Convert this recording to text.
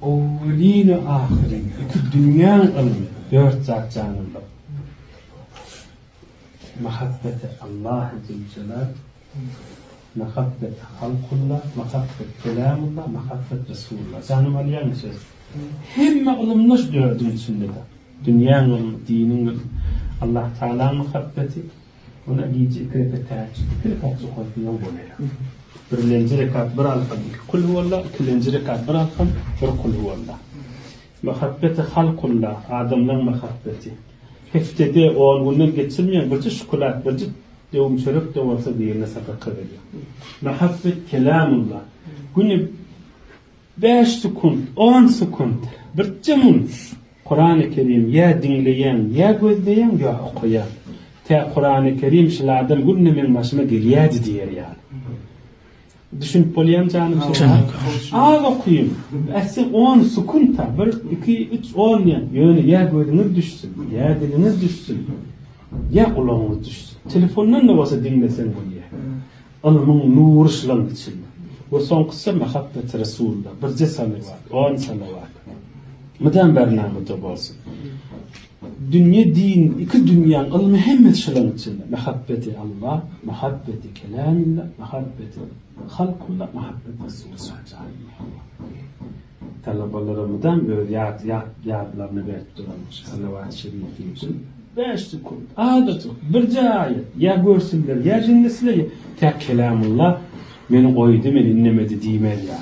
Evvelini ahirin, iki dünyanın ilmi, dört zat canında. Muhabbeti Allah Zülcelal, muhabbet halkullah, muhabbet kelamullah, muhabbet Resulullah. Canım Aliyan söz. Hemme ilmler dördün içinde de. Dünyanın ilmi, dinin ilmi, Allah Teala muhabbeti, ona giyici ikrepe tercih, ikrepe zuhatiyon böyle. Birinci rekat bir alkam, kul huvallah, ikinci rekat bir alkam, bir kul huvallah. Muhabbeti halkullah, adamların muhabbeti. Heftede o günler geçirmeyen bir şokolat, bir devum çörek de olsa diğerine sadaka veriyor. Muhabbet kelamullah. Günü 5 sekund, 10 sekund, bir cımın Kur'an-ı Kerim ya dinleyen, ya gözleyen, ya okuyan. Kur'an-ı Kerim şiladın günnemin başıma geliyedi diyer yani. Düşünüp bolyan canım şey. Ağız okuyayım. Esin 10 sekunta, 1, 2, 3, 10 yani ya gözünüz düşsün, ya diliniz düşsün, ya kulağınız düşsün. Telefondan da olsa dinlesen bu diye. Onun nuru şılan içinde. Bu son kısa muhabbet Resulullah. Bir salavat, 10 salavat. Mıdan bernamıda olsun. Dünya din, iki dünyanın ilmi hemmet şılan içinde. Muhabbeti Allah, muhabbeti kelamillah, muhabbeti halkullah, muhabbeti Resulullah. Talabalarımdan böyle yadlarını verip durmuş. Salavat-ı şerifi için. 5 sekund, adet bir ayet, ya görsünler, ya dinlesinler, tek kelamullah, beni koydu, beni dinlemedi diyemez ya.